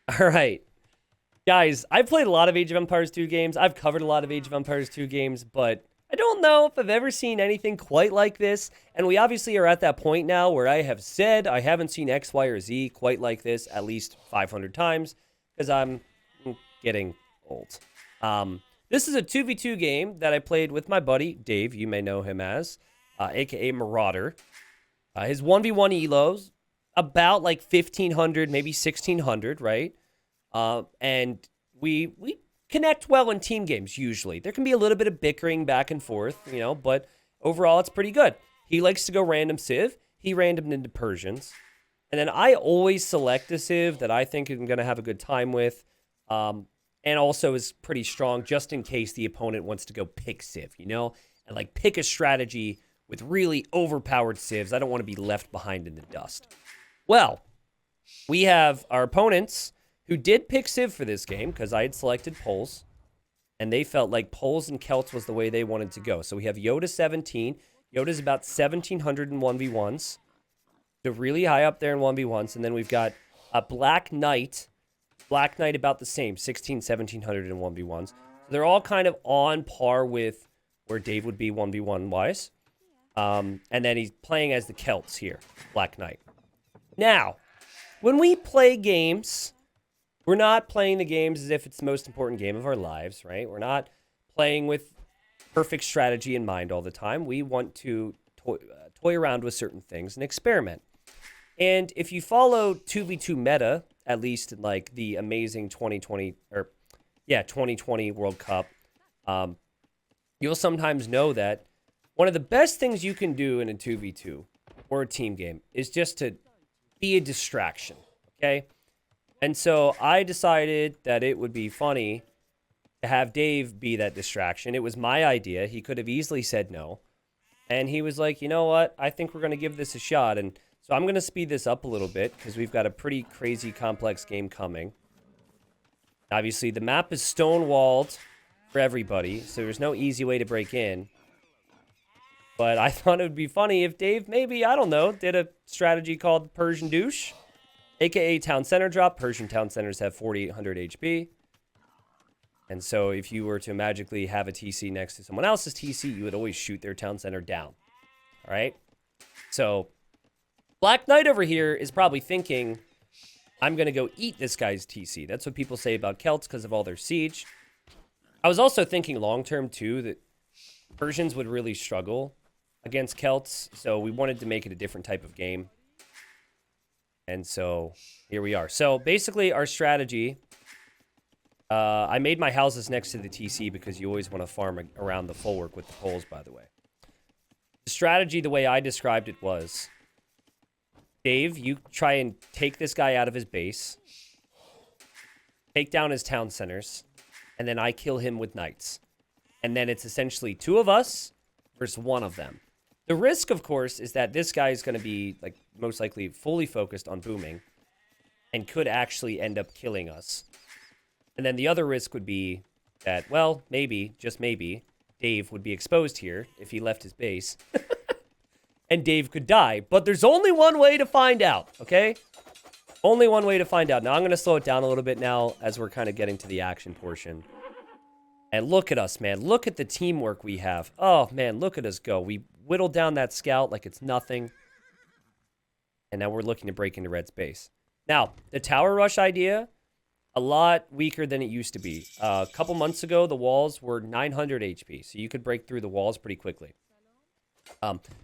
All right. Guys, I've played a lot of Age of Empires 2 games. I've covered a lot of Age of Empires 2 games, but I don't know if I've ever seen anything quite like this. And we obviously are at that point now where I have said I haven't seen X, Y, or Z quite like this at least 500 times because I'm getting old. This is a 2v2 game that I played with my buddy, Dave. You may know him as, aka Marauder. His 1v1 elos, about like 1,500, maybe 1,600, right? And we connect well in team games usually. There can be a little bit of bickering back and forth, but overall it's pretty good. He likes to go random Civ. He randomed into Persians. And then I always select a Civ that I think I'm going to have a good time with. And also is pretty strong just in case the opponent wants to go pick Civ, and like pick a strategy with really overpowered Civs. I don't want to be left behind in the dust. Well, we have our opponents who did pick Civ for this game because I had selected Poles, and they felt like Poles and Celts was the way they wanted to go. So we have Yoda 17. Yoda's about 1,700 in 1v1s. So really high up there in 1v1s. And then we've got a Black Knight. Black Knight about the same, 1,700 in 1v1s. So they're all kind of on par with where Dave would be 1v1 wise. And then he's playing as the Celts here, Black Knight. Now, when we play games, we're not playing the games as if it's the most important game of our lives, right? We're not playing with perfect strategy in mind all the time. We want to toy around with certain things and experiment. And if you follow 2v2 meta, at least in like the amazing 2020 World Cup, you'll sometimes know that one of the best things you can do in a 2v2 or a team game is just to be a distraction, okay? And so I decided that it would be funny to have Dave be that distraction. It was my idea. He could have easily said no. And he was like, you know what? I think we're going to give this a shot. And so I'm going to speed this up a little bit because we've got a pretty crazy complex game coming. Obviously, the map is stone-walled for everybody, so there's no easy way to break in. But I thought it would be funny if Dave maybe, I don't know, did a strategy called Persian Douche, aka Town Center Drop. Persian Town Centers have 4,800 HP. And so if you were to magically have a TC next to someone else's TC, you would always shoot their Town Center down. All right? So Black Knight over here is probably thinking, I'm going to go eat this guy's TC. That's what people say about Celts because of all their siege. I was also thinking long-term, too, that Persians would really struggle against Celts, so we wanted to make it a different type of game. And so here we are. So basically our strategy, I made my houses next to the TC because you always want to farm around the Folwark with the poles, by the way. The strategy, the way I described it was, Dave, you try and take this guy out of his base, take down his town centers, and then I kill him with knights. And then it's essentially two of us versus one of them. The risk, of course, is that this guy is going to be, like, most likely fully focused on booming and could actually end up killing us. And then the other risk would be that, well, maybe, just maybe, Dave would be exposed here if he left his base. And Dave could die. But there's only one way to find out, okay? Only one way to find out. Now, I'm going to slow it down a little bit now as we're kind of getting to the action portion. And look at us, man. Look at the teamwork we have. Oh, man, look at us go. We whittled down that scout like it's nothing. And now we're looking to break into Red's base. Now, the tower rush idea, a lot weaker than it used to be. A couple months ago, the walls were 900 HP, so you could break through the walls pretty quickly.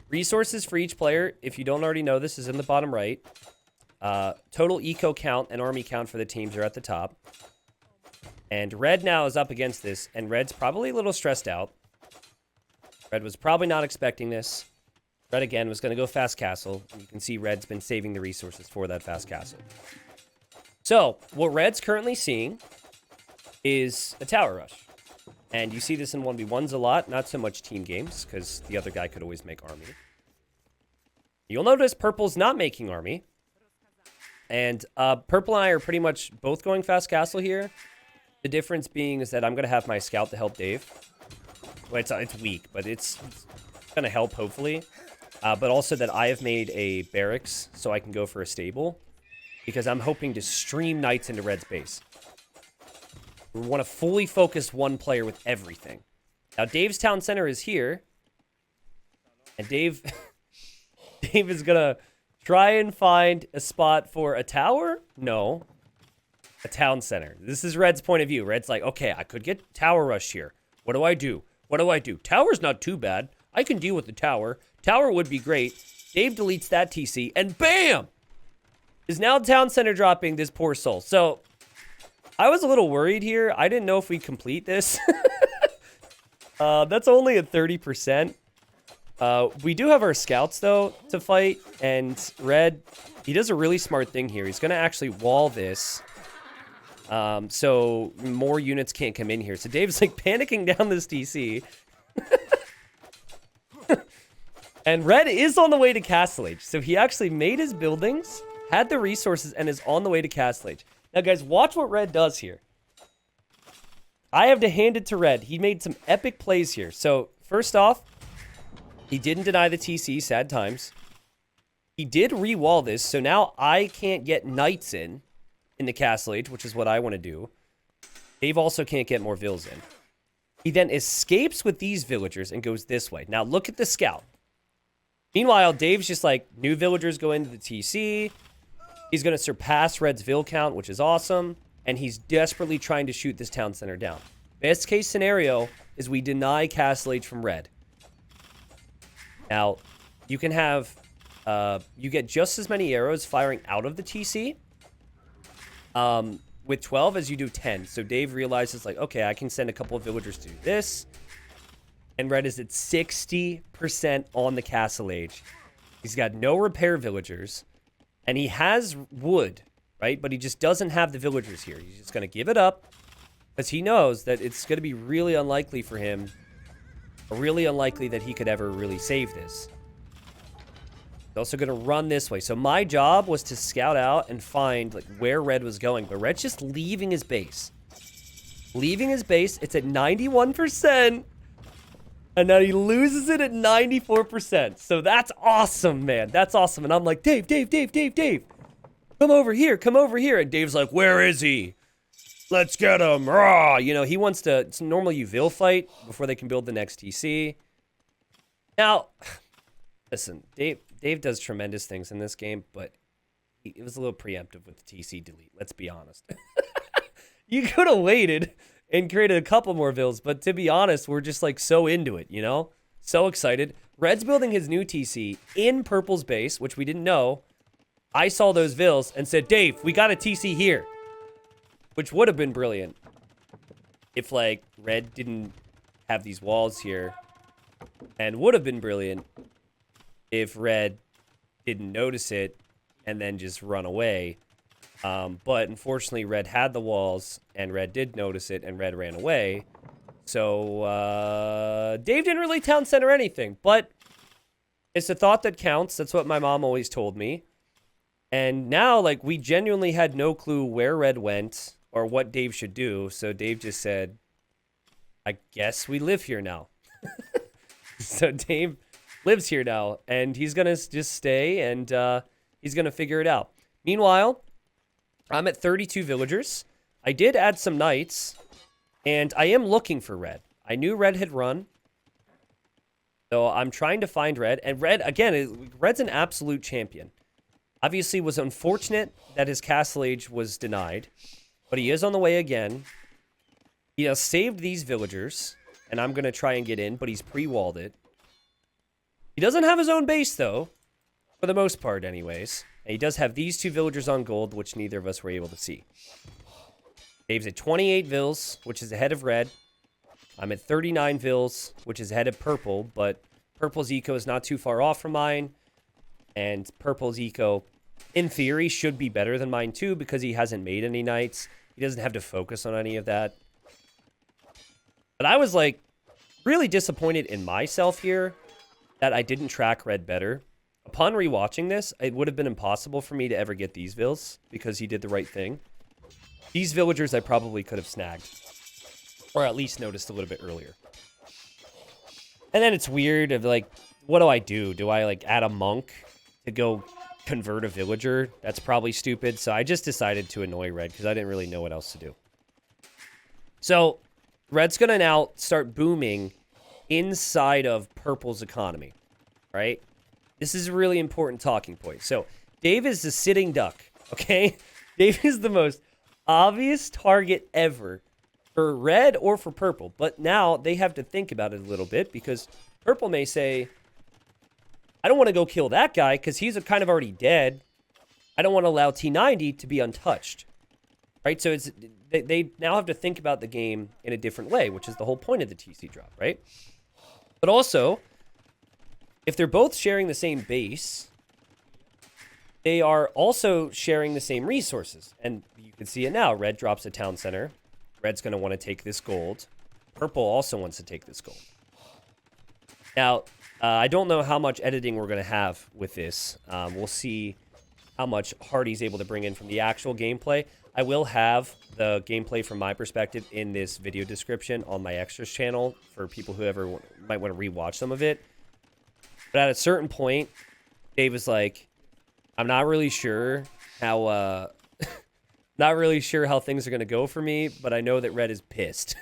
Resources for each player, if you don't already know this, is in the bottom right. Total eco count and army count for the teams are at the top. And Red now is up against this, and Red's probably a little stressed out. Red was probably not expecting this. Red, again, was going to go fast castle. You can see Red's been saving the resources for that fast castle. So, what Red's currently seeing is a tower rush. And you see this in 1v1s a lot, not so much team games, because the other guy could always make army. You'll notice Purple's not making army. And Purple and I are pretty much both going fast castle here. The difference being is that I'm going to have my scout to help Dave. Well, it's weak, but it's going to help, hopefully. But also that I have made a barracks so I can go for a stable. because I'm hoping to stream knights into red's base. We want to fully focus one player with everything. Now, Dave's town center is here. And Dave is going to try and find a spot for a tower? No. A town center. This is red's point of view. Red's like, okay, I could get tower rush here. What do I do? What do I do? Tower's not too bad. I can deal with the tower. Tower would be great. Dave deletes that TC, and bam! Is now town center dropping this poor soul. So, I was a little worried here. I didn't know if we'd complete this. That's only at 30%. We do have our scouts, though, to fight. And red, he does a really smart thing here. He's going to actually wall this. So more units can't come in here. So Dave's like panicking down this DC. And red is on the way to Castle Age. So he actually made his buildings, had the resources, and is on the way to Castle Age. Now, guys, watch what red does here. I have to hand it to red. He made some epic plays here. So, first off, he didn't deny the TC, sad times. He did re-wall this, so now I can't get knights in the Castle Age, which is what I want to do. Dave also can't get more vills in. He then escapes with these villagers and goes this way. Now, look at the scout. Meanwhile, Dave's just like, new villagers go into the TC. He's going to surpass red's vill count, which is awesome. And he's desperately trying to shoot this town center down. Best case scenario is we deny Castle Age from red. Now, you can have, you get just as many arrows firing out of the TC with 12 as you do 10. So Dave realizes, like, okay, I can send a couple of villagers to do this. And red is at 60% on the Castle Age. He's got no repair villagers. And he has wood, right? But he just doesn't have the villagers here. He's just going to give it up because he knows that it's going to be really unlikely for him, or really unlikely that he could ever really save this. He's also going to run this way. So my job was to scout out and find like where red was going. But red's just leaving his base. Leaving his base. It's at 91%. And now he loses it at 94%. So that's awesome, man. That's awesome. And I'm like, Dave. Come over here. Come over here. And Dave's like, where is he? Let's get him. Rah! You know, he wants to... It's normally you Vil fight before they can build the next TC. Now, listen, Dave does tremendous things in this game, but it was a little preemptive with the TC delete. Let's be honest. You could have waited and created a couple more Vils, but to be honest, we're just like so into it, you know? So excited. Red's building his new TC in purple's base, which we didn't know. I saw those Vils and said, Dave, we got a TC here. Which would have been brilliant if, like, red didn't have these walls here. And would have been brilliant if red didn't notice it and then just run away. But unfortunately, red had the walls, and red did notice it, and red ran away. So, Dave didn't really town center anything, but it's the thought that counts. That's what my mom always told me. And now, like, we genuinely had no clue where red went or what Dave should do. So Dave just said, I guess we live here now. So Dave lives here now, and he's going to just stay, and he's going to figure it out. Meanwhile, I'm at 32 villagers. I did add some knights, and I am looking for red. I knew red had run, so I'm trying to find red. And red, again, red's an absolute champion. Obviously, it was unfortunate that his Castle Age was denied, but he is on the way again. He has saved these villagers, and I'm going to try and get in, but he's pre-walled it. He doesn't have his own base, though, for the most part anyways. And he does have these two villagers on gold, which neither of us were able to see. Dave's at 28 Vils, which is ahead of red. I'm at 39 Vils, which is ahead of purple, but purple's eco is not too far off from mine. And purple's eco, in theory, should be better than mine too, because he hasn't made any knights. He doesn't have to focus on any of that. But I was, like, really disappointed in myself here that I didn't track red better. Upon rewatching this, it would have been impossible for me to ever get these Vils, because he did the right thing. These villagers I probably could have snagged. Or at least noticed a little bit earlier. And then it's weird of, like, what do I do? Do I, like, add a monk to go convert a villager. That's probably stupid. So I just decided to annoy red because I didn't really know what else to do. So red's going to now start booming inside of purple's economy, right? This is a really important talking point. So Dave is the sitting duck, okay? Dave is the most obvious target ever for red or for purple. But now they have to think about it a little bit because purple may say, I don't want to go kill that guy because he's kind of already dead. I don't want to allow T90 to be untouched, right? So they now have to think about the game in a different way, which is the whole point of the TC drop, right? But also, if they're both sharing the same base, they are also sharing the same resources. And you can see it now. Red drops a town center. Red's going to want to take this gold. Purple also wants to take this gold. Now, I don't know how much editing we're going to have with this. We'll see how much Hardy's able to bring in from the actual gameplay. I will have the gameplay from my perspective in this video description on my extras channel for people who ever might want to rewatch some of it. But at a certain point, Dave was like, I'm not really sure how not really sure how things are going to go for me, but I know that red is pissed.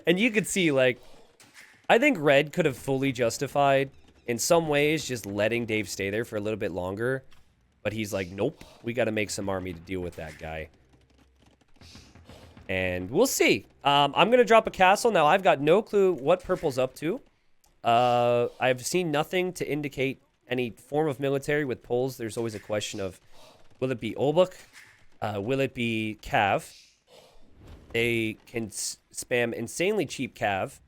And you could see, like, I think red could have fully justified in some ways just letting Dave stay there for a little bit longer. But he's like, nope, we got to make some army to deal with that guy. And we'll see. I'm going to drop a castle. Now, I've got no clue what purple's up to. I've seen nothing to indicate any form of military with poles. There's always a question of, will it be Olbuk? Will it be Cav? They can spam insanely cheap Cav,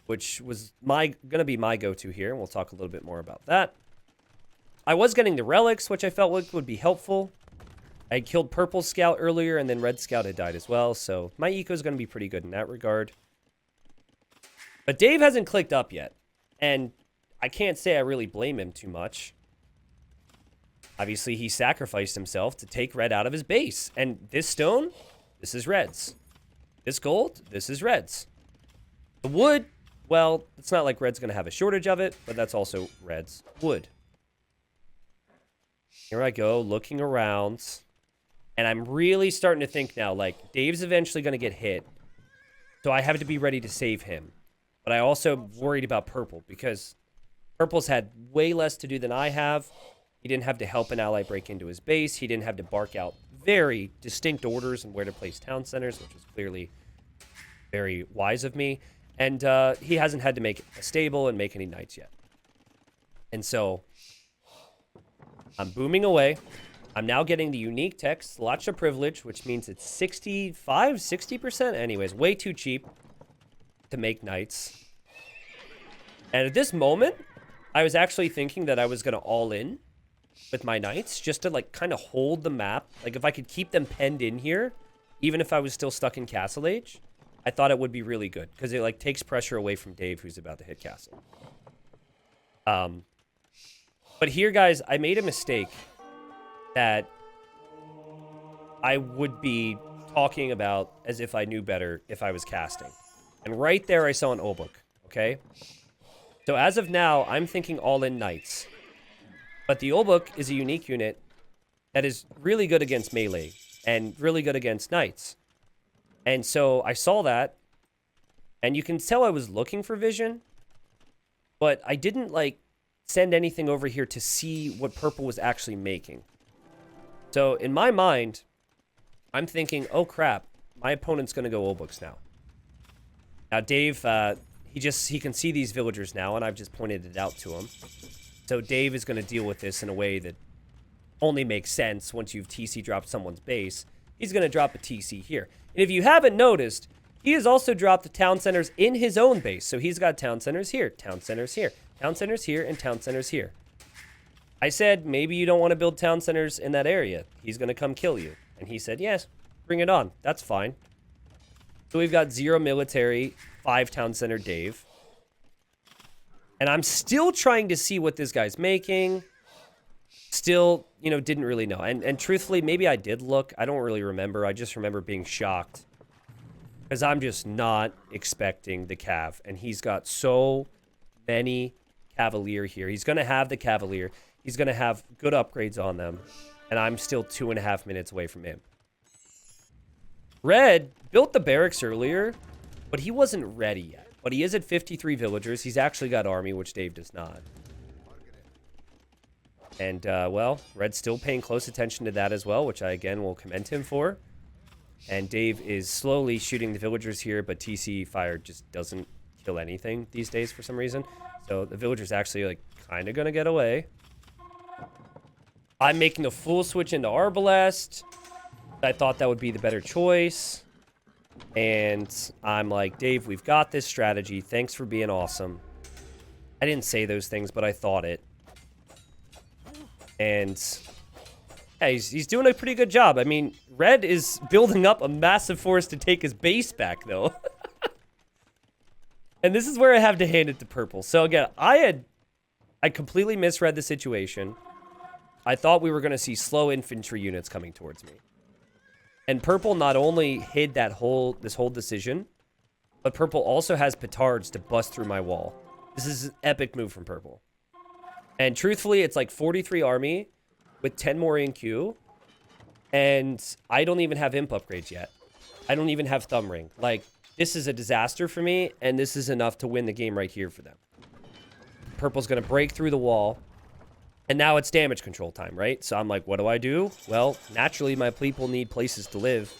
which was going to be my go-to here. And we'll talk a little bit more about that. I was getting the relics, which I felt like would be helpful. I killed purple scout earlier, and then red scout had died as well. So my eco is going to be pretty good in that regard. But Dave hasn't clicked up yet. And I can't say I really blame him too much. Obviously, he sacrificed himself to take red out of his base. And this stone, this is red's. This gold, this is red's. The wood, well, it's not like red's going to have a shortage of it, but that's also red's wood. Here I go, looking around. And I'm really starting to think now, like, Dave's eventually going to get hit. So I have to be ready to save him. But I also worried about purple because purple's had way less to do than I have. He didn't have to help an ally break into his base. He didn't have to bark out very distinct orders on where to place town centers, which is clearly very wise of me. And he hasn't had to make a stable and make any knights yet. And so I'm booming away. I'm now getting the unique text, Slacha privilege, which means it's 65, 60%. Anyways, way too cheap to make knights. And at this moment, I was actually thinking that I was going to all in with my knights just to, like, kind of hold the map. Like, if I could keep them penned in here, even if I was still stuck in Castle Age, I thought it would be really good because it, like, takes pressure away from Dave, who's about to hit Castle. But here, guys, I made a mistake that I would be talking about as if I knew better if I was casting. And right there, I saw an Olbuk, okay? So as of now, I'm thinking all-in knights. But the Olbuk is a unique unit that is really good against melee and really good against knights. And so I saw that, and you can tell I was looking for vision, but I didn't, like, send anything over here to see what purple was actually making. So in my mind, I'm thinking, oh crap, my opponent's going to go Olbuks now. Now Dave, he can see these villagers now, and I've just pointed it out to him. So Dave is going to deal with this in a way that only makes sense once you've TC dropped someone's base. He's going to drop a TC here. And if you haven't noticed, he has also dropped the town centers in his own base. So he's got town centers here, town centers here, town centers here, and town centers here. I said, maybe you don't want to build town centers in that area. He's going to come kill you. And he said, yes, bring it on. That's fine. So we've got 0 military, 5 town center Dave. And I'm still trying to see what this guy's making. Still, you know, didn't really know. And truthfully, maybe I did look. I don't really remember. I just remember being shocked. Because I'm just not expecting the Cav. And he's got so many Cavalier here. He's going to have the Cavalier. he's going to have good upgrades on them. And I'm still 2.5 minutes away from him. Red built the barracks earlier, but he wasn't ready yet. But he is at 53 villagers. He's actually got army, which Dave does not. And, well, Red's still paying close attention to that as well, which I, again, will commend him for. And Dave is slowly shooting the villagers here, but TC fire just doesn't kill anything these days for some reason. So the villagers actually, like, kind of going to get away. I'm making a full switch into Arbalest. I thought that would be the better choice. And I'm like, Dave, we've got this strategy. Thanks for being awesome. I didn't say those things, but I thought it. And yeah, he's doing a pretty good job. I mean, Red is building up a massive force to take his base back, though. And this is where I have to hand it to Purple. So again, I completely misread the situation. I thought we were going to see slow infantry units coming towards me. And Purple not only hid this whole decision, but Purple also has petards to bust through my wall. This is an epic move from Purple. And truthfully, it's like 43 army with 10 more in queue. And I don't even have imp upgrades yet. I don't even have thumb ring. Like, this is a disaster for me, and this is enough to win the game right here for them. Purple's going to break through the wall. And now it's damage control time, right? So I'm like, what do I do? Well, naturally, my people need places to live.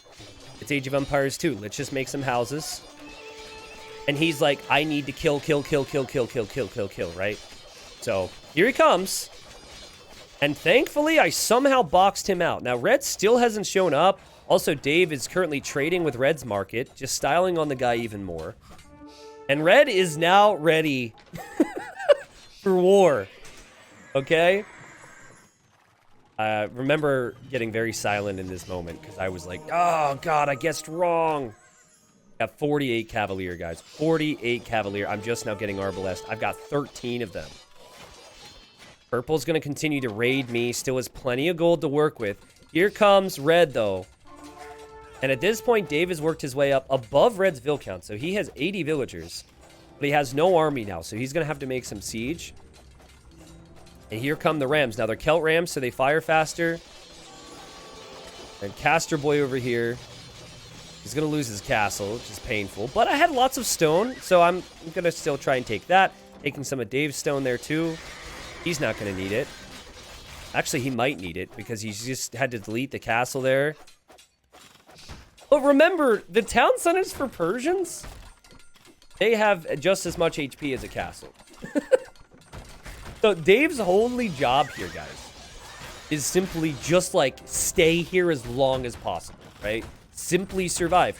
It's Age of Empires 2. Let's just make some houses. And he's like, I need to kill, right? So here he comes. And thankfully, I somehow boxed him out. Now, Red still hasn't shown up. Also, Dave is currently trading with Red's market, just styling on the guy even more. And Red is now ready for war. Okay? I remember getting very silent in this moment because I was like, oh, God, I guessed wrong. I got 48 Cavalier, guys. 48 Cavalier. I'm just now getting Arbalest. I've got 13 of them. Purple's going to continue to raid me. Still has plenty of gold to work with. Here comes Red, though. And at this point, Dave has worked his way up above Red's vill count. So he has 80 villagers. But he has no army now. So he's going to have to make some siege. And here come the Rams. Now, they're Celt Rams, so they fire faster. And Caster Boy over here. He's going to lose his castle, which is painful. But I had lots of stone, so I'm going to still try and take that. Taking some of Dave's stone there, too. He's not going to need it. Actually, he might need it, because he's just had to delete the castle there. But remember, the town centers for Persians, they have just as much HP as a castle. So Dave's only job here, guys, is simply just like stay here as long as possible, right? Simply survive.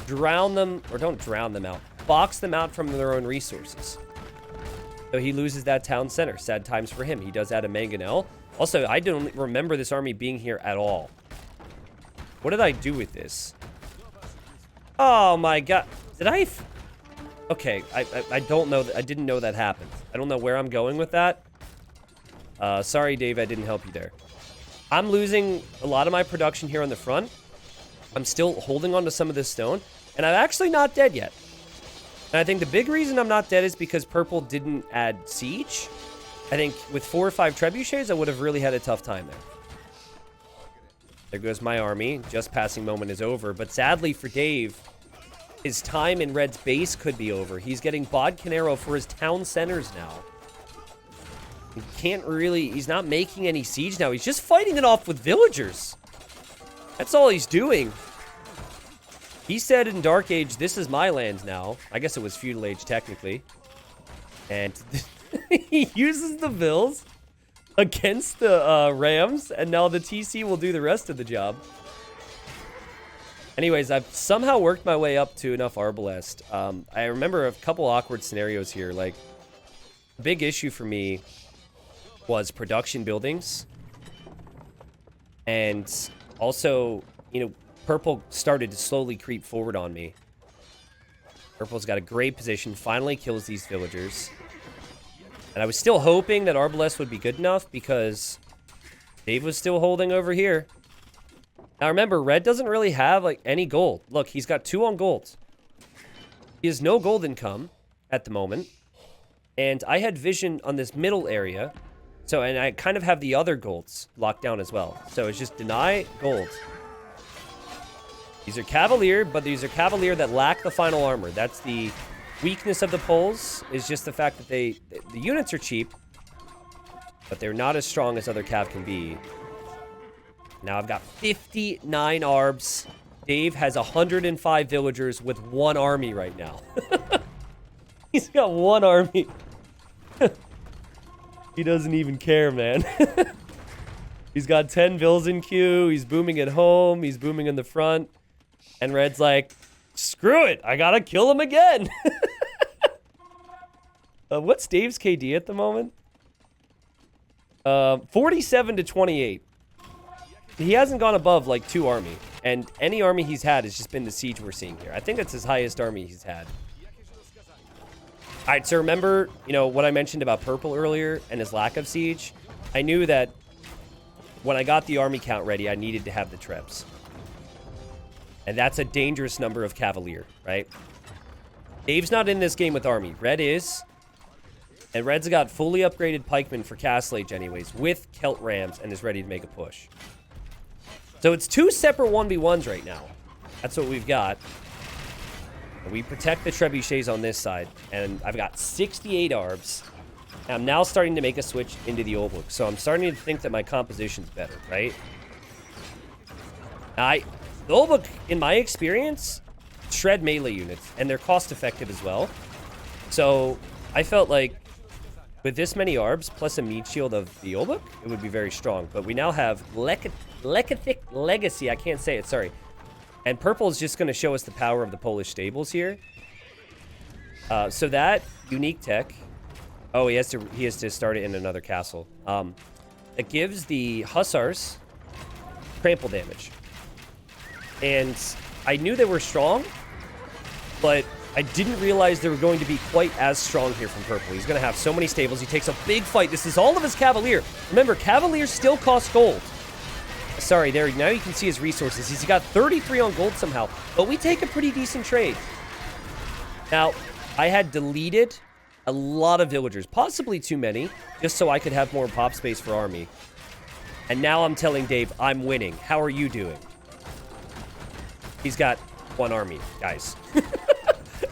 Drown them, or don't drown them out. Box them out from their own resources. So he loses that town center. Sad times for him. He does add a mangonel. Also, I don't remember this army being here at all. What did I do with this? Oh my God. Did I... Okay, I don't know. I didn't know that happened. I don't know where I'm going with that. Sorry, Dave, I didn't help you there. I'm losing a lot of my production here on the front. I'm still holding on to some of this stone. And I'm actually not dead yet. And I think the big reason I'm not dead is because Purple didn't add siege. I think with 4 or 5 trebuchets, I would have really had a tough time there. There goes my army. Just passing moment is over. But sadly for Dave... his time in Red's base could be over. He's getting Bodcanero for his town centers now. He can't really... he's not making any siege now. He's just fighting it off with villagers. That's all he's doing. He said in Dark Age, this is my land now. I guess it was Feudal Age, technically. And he uses the vills against the Rams, and now the TC will do the rest of the job. Anyways, I've somehow worked my way up to enough Arbalest. I remember a couple awkward scenarios here. Like, the big issue for me was production buildings. And also, you know, Purple started to slowly creep forward on me. Purple's got a great position, finally kills these villagers. And I was still hoping that Arbalest would be good enough because Dave was still holding over here. Now remember, Red doesn't really have like any gold. Look, he's got 2 on gold. He has no gold income at the moment. And I had vision on this middle area. So, and I kind of have the other golds locked down as well. So it's just deny gold. These are Cavalier, but these are Cavalier that lack the final armor. That's the weakness of the pulls, is just the fact that the units are cheap, but they're not as strong as other Cav can be. Now I've got 59 arbs. Dave has 105 villagers with 1 army right now. He's got 1 army. He doesn't even care, man. He's got 10 vills in queue. He's booming at home. He's booming in the front. And Red's like, screw it. I gotta kill him again. What's Dave's KD at the moment? 47 to 28. He hasn't gone above like 2 army. And any army he's had has just been the siege we're seeing here. I think that's his highest army he's had. Alright, so remember, you know, what I mentioned about purple earlier and his lack of siege? I knew that when I got the army count ready, I needed to have the trips. And that's a dangerous number of Cavalier, right? Dave's not in this game with army. Red is. And Red's got fully upgraded pikemen for Castle Age anyways, with Celt Rams, and is ready to make a push. So it's 2 separate 1v1s right now. That's what we've got. And we protect the trebuchets on this side. And I've got 68 arbs. And I'm now starting to make a switch into the old book. So I'm starting to think that my composition's better, right? The old book, in my experience, shred melee units. And they're cost effective as well. So I felt like with this many arbs plus a meat shield of the old book, it would be very strong. But we now have Lekathic Legacy. I can't say it, sorry. And purple is just going to show us the power of the Polish stables here. So that unique tech. Oh, he has to start it in another castle. It gives the hussars trample damage. And I knew they were strong, but I didn't realize they were going to be quite as strong here from purple. He's going to have so many stables. He takes a big fight. This is all of his Cavalier. Remember, Cavalier still costs gold. Sorry, there. Now you can see his resources. He's got 33 on gold somehow, but we take a pretty decent trade. Now, I had deleted a lot of villagers, possibly too many, just so I could have more pop space for army. And now I'm telling Dave, I'm winning. How are you doing? He's got 1 army, guys.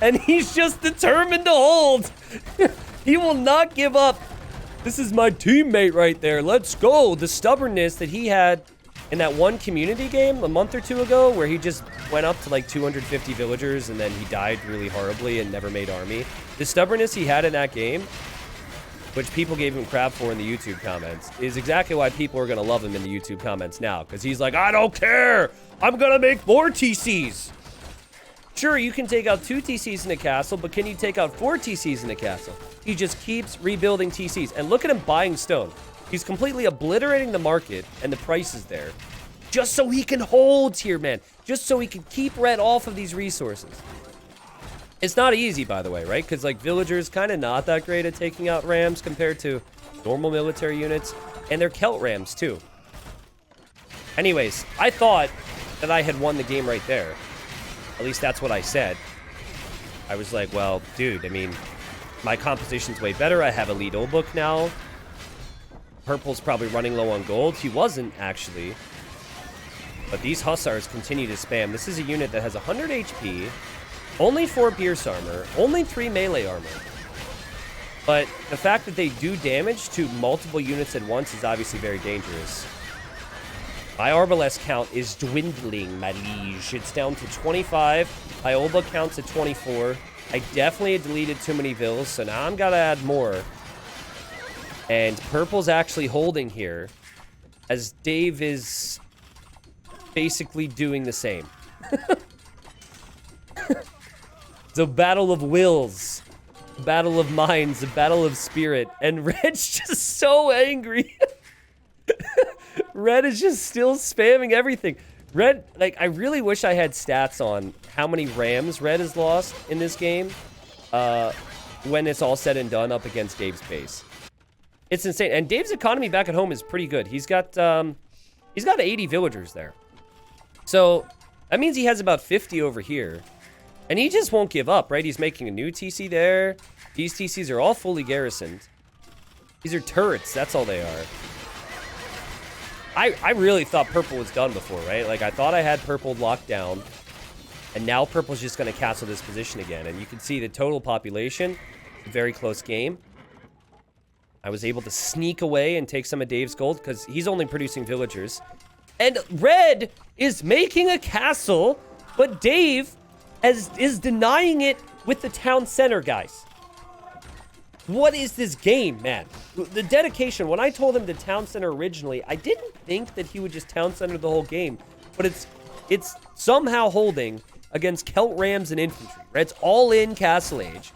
And he's just determined to hold. He will not give up. This is my teammate right there. Let's go. The stubbornness that he had in that one community game a month or 2 ago where he just went up to like 250 villagers and then he died really horribly and never made army. The stubbornness he had in that game, which people gave him crap for in the YouTube comments, is exactly why people are going to love him in the YouTube comments now. Because he's like, I don't care. I'm going to make 4 TCs. Sure, you can take out 2 TCs in a castle, but can you take out 4 TCs in a castle? He just keeps rebuilding TCs. And look at him buying stone. He's completely obliterating the market and the prices there. Just so he can hold here, man. Just so he can keep Red off of these resources. It's not easy, by the way, right? Because, like, villagers kind of not that great at taking out rams compared to normal military units. And they're Celt Rams, too. Anyways, I thought that I had won the game right there. At least that's what I said. I was like, well, dude, I mean, my composition's way better. I have a lead old book now. Purple's probably running low on gold. He wasn't, actually. But these hussars continue to spam. This is a unit that has 100 HP, only 4 pierce armor, only 3 melee armor. But the fact that they do damage to multiple units at once is obviously very dangerous. My Arbalest count is dwindling, my liege. It's down to 25. My old book counts at 24. I definitely had deleted too many vills, so now I'm gotta add more. And purple's actually holding here, as Dave is basically doing the same. It's a battle of wills, a battle of minds, a battle of spirit, and Red's just so angry. Red is just still spamming everything. Red, like, I really wish I had stats on how many rams Red has lost in this game when it's all said and done up against Dave's base. It's insane. And Dave's economy back at home is pretty good. He's got 80 villagers there. So that means he has about 50 over here. And he just won't give up, right? He's making a new TC there. These TCs are all fully garrisoned. These are turrets. That's all they are. I really thought purple was done before, right? Like, I thought I had purple locked down. And now purple's just going to castle this position again. And you can see the total population. A very close game. I was able to sneak away and take some of Dave's gold because he's only producing villagers. And red is making a castle, but Dave is denying it with the town center, guys. What is this game, man? The dedication, when I told him the town center originally, I didn't think that he would just town center the whole game. But it's somehow holding against Celt Rams and infantry. Red's all in Castle Age.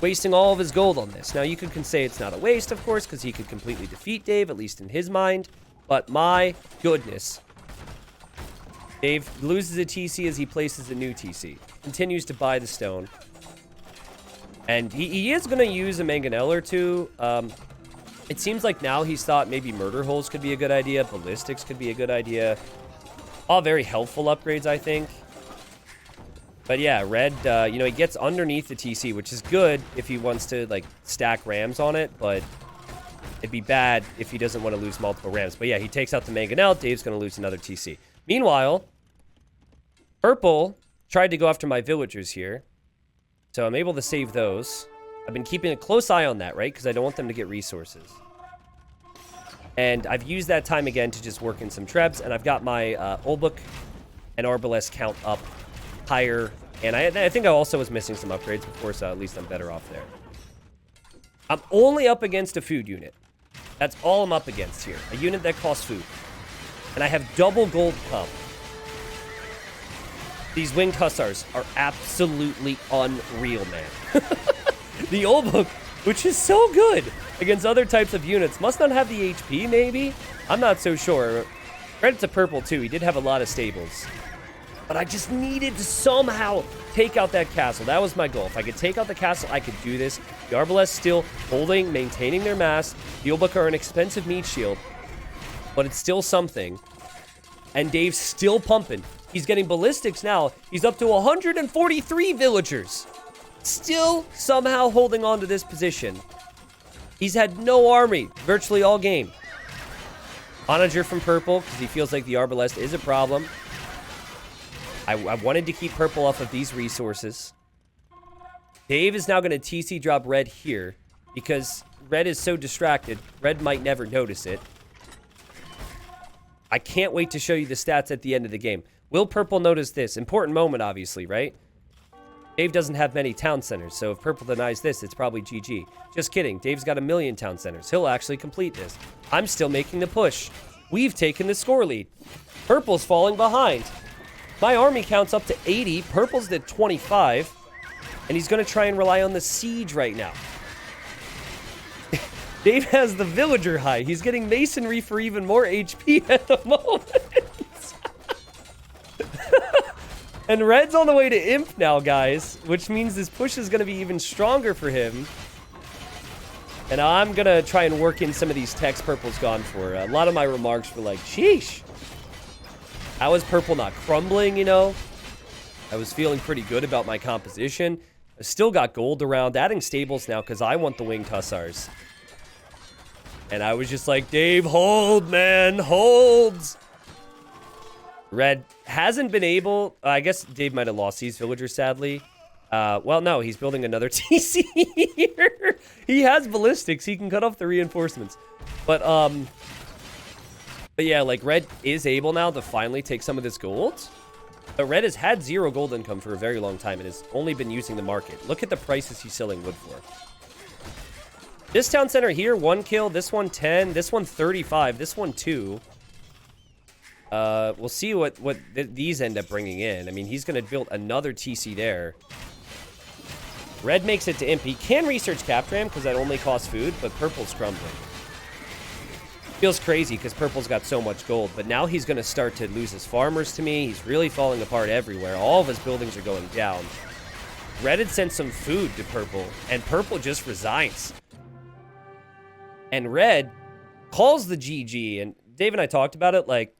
Wasting all of his gold on this. Now, you can say it's not a waste, of course, because he could completely defeat Dave, at least in his mind. But my goodness. Dave loses a TC as he places a new TC. Continues to buy the stone. And he is going to use a mangonel or two. It seems like now he's thought maybe murder holes could be a good idea. Ballistics could be a good idea. All very helpful upgrades, I think. But yeah, red, you know, he gets underneath the TC, which is good if he wants to, like, stack rams on it. But it'd be bad if he doesn't want to lose multiple rams. But yeah, he takes out the mangonel. Dave's going to lose another TC. Meanwhile, purple tried to go after my villagers here. So I'm able to save those. I've been keeping a close eye on that, right? Because I don't want them to get resources. And I've used that time again to just work in some trebs. And I've got my Olbuk and Arbalest count up higher. And I think I also was missing some upgrades before, so at least I'm better off there. I'm only up against a food unit. That's all I'm up against here. A unit that costs food. And I have double gold comp. These winged hussars are absolutely unreal, man. The Olbuk, which is so good against other types of units, must not have the HP, maybe? I'm not so sure. Credit to purple, too. He did have a lot of stables. But I just needed to somehow take out that castle. That was my goal. If I could take out the castle, I could do this. The Arbalest still holding, maintaining their mass. The Olbuk are an expensive meat shield. But it's still something. And Dave's still pumping. He's getting ballistics now. He's up to 143 villagers. Still somehow holding on to this position. He's had no army virtually all game. Onager from purple because he feels like the Arbalest is a problem. I wanted to keep purple off of these resources. Dave is now going to TC drop red here because red is so distracted. Red might never notice it. I can't wait to show you the stats at the end of the game. Will purple notice this? Important moment, obviously, right? Dave doesn't have many town centers, so if purple denies this, it's probably GG. Just kidding. Dave's got 1,000,000 town centers. He'll actually complete this. I'm still making the push. We've taken the score lead. Purple's falling behind. My army counts up to 80. Purple's at 25. And he's going to try and rely on the siege right now. Dave has the villager high. He's getting masonry for even more HP at the moment. And red's on the way to imp now, guys, which means this push is going to be even stronger for him. And I'm going to try and work in some of these techs purple's gone for. A lot of my remarks were like, sheesh. How is purple not crumbling, you know? I was feeling pretty good about my composition. I still got gold around, adding stables now because I want the winged hussars. And I was just like, Dave, hold, man, holds. Red hasn't been able... I guess Dave might have lost these villagers, sadly. Well, no, he's building another TC here. He has ballistics. He can cut off the reinforcements. But yeah, like, red is able now to finally take some of this gold. But red has had 0 gold income for a very long time and has only been using the market. Look at the prices he's selling wood for. This town center here, 1 kill. This one, 10. This one, 35. This one, 2. We'll see what these end up bringing in. I mean, he's going to build another TC there. Red makes it to imp. He can research Captram because that only costs food, but purple's crumbling. Feels crazy because purple's got so much gold, but now he's going to start to lose his farmers to me. He's really falling apart everywhere. All of his buildings are going down. Red had sent some food to purple, and purple just resigns. And red calls the GG, and Dave and I talked about it, like,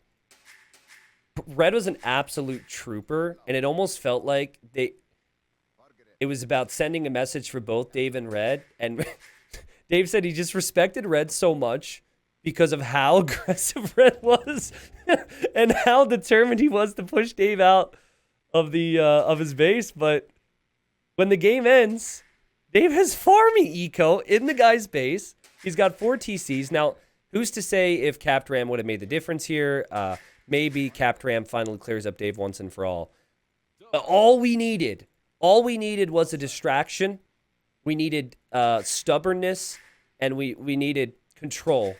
red was an absolute trooper, and it almost felt like it was about sending a message for both Dave and red, and Dave said he just respected Red so much because of how aggressive Red was and how determined he was to push Dave out of the of his base. But when the game ends, Dave has farming eco in the guy's base. He's got 4 TCs. Now, who's to say if Capped Ram would have made the difference here? Maybe Capped Ram finally clears up Dave once and for all. But all we needed was a distraction. We needed stubbornness, and we needed control.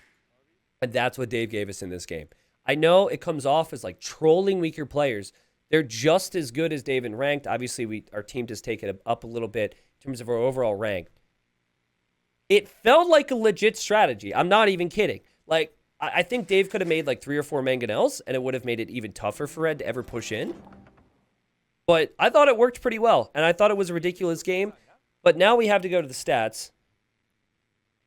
And that's what Dave gave us in this game. I know it comes off as like trolling weaker players. They're just as good as Dave in ranked. Obviously, our team just taken it up a little bit in terms of our overall rank. It felt like a legit strategy. I'm not even kidding. Like, I think Dave could have made like 3 or 4 mangonels, and it would have made it even tougher for Red to ever push in. But I thought it worked pretty well, and I thought it was a ridiculous game. But now we have to go to the stats.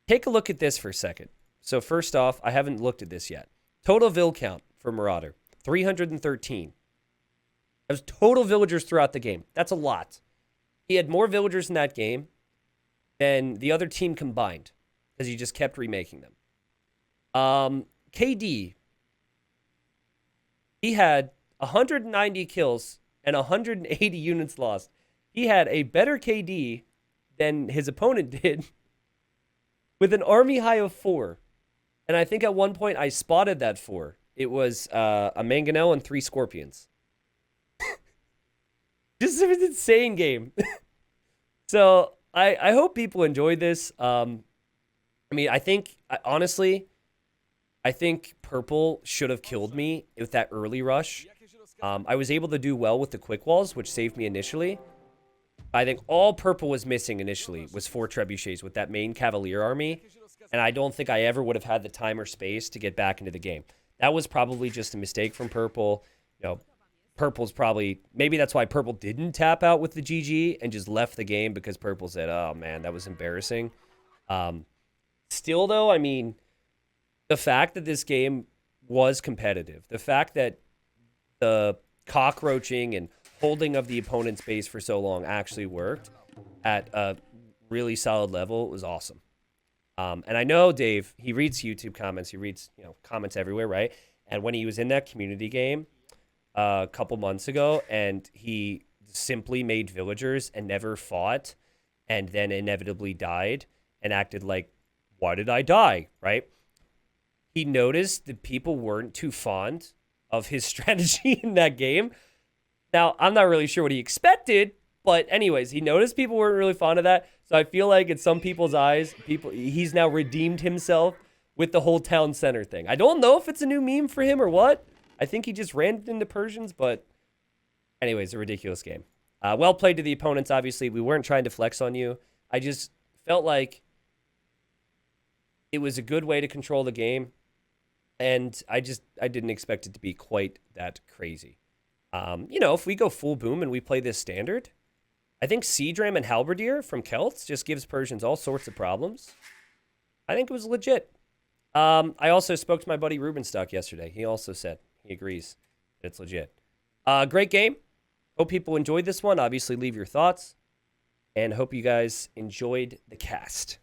Take a look at this for a second. So first off, I haven't looked at this yet. Total vill count for Marauder, 313. That was total villagers throughout the game. That's a lot. He had more villagers in that game than the other team combined because he just kept remaking them. KD, he had 190 kills and 180 units lost. He had a better KD than his opponent did with an army high of 4. And I think at one point I spotted that 4. It was a Mangonel and 3 Scorpions. Just an insane game. So I hope people enjoyed this. I mean, honestly, I think Purple should have killed me with that early rush. I was able to do well with the quick walls, which saved me initially. I think all Purple was missing initially was 4 trebuchets with that main Cavalier army. And I don't think I ever would have had the time or space to get back into the game. That was probably just a mistake from Purple. You know, Purple's probably, maybe that's why Purple didn't tap out with the GG and just left the game because Purple said, oh man, that was embarrassing. Still though, I mean, the fact that this game was competitive, the fact that the cockroaching and holding of the opponent's base for so long actually worked at a really solid level was awesome. And I know Dave, he reads YouTube comments, he reads, comments everywhere, right? And when he was in that community game a couple months ago and he simply made villagers and never fought and then inevitably died and acted like, why did I die, right? He noticed that people weren't too fond of his strategy in that game. Now, I'm not really sure what he expected, but anyways, he noticed people weren't really fond of that. So I feel like in some people's eyes, he's now redeemed himself with the whole town center thing. I don't know if it's a new meme for him or what. I think he just ran into Persians, but anyways, a ridiculous game. Well played to the opponents, obviously. We weren't trying to flex on you. I just felt like it was a good way to control the game. And I didn't expect it to be quite that crazy. If we go full boom and we play this standard, I think Siege Ram and Halberdier from Celts just gives Persians all sorts of problems. I think it was legit. I also spoke to my buddy Rubenstock yesterday. He also said he agrees that it's legit. Great game. Hope people enjoyed this one. Obviously, leave your thoughts. And hope you guys enjoyed the cast.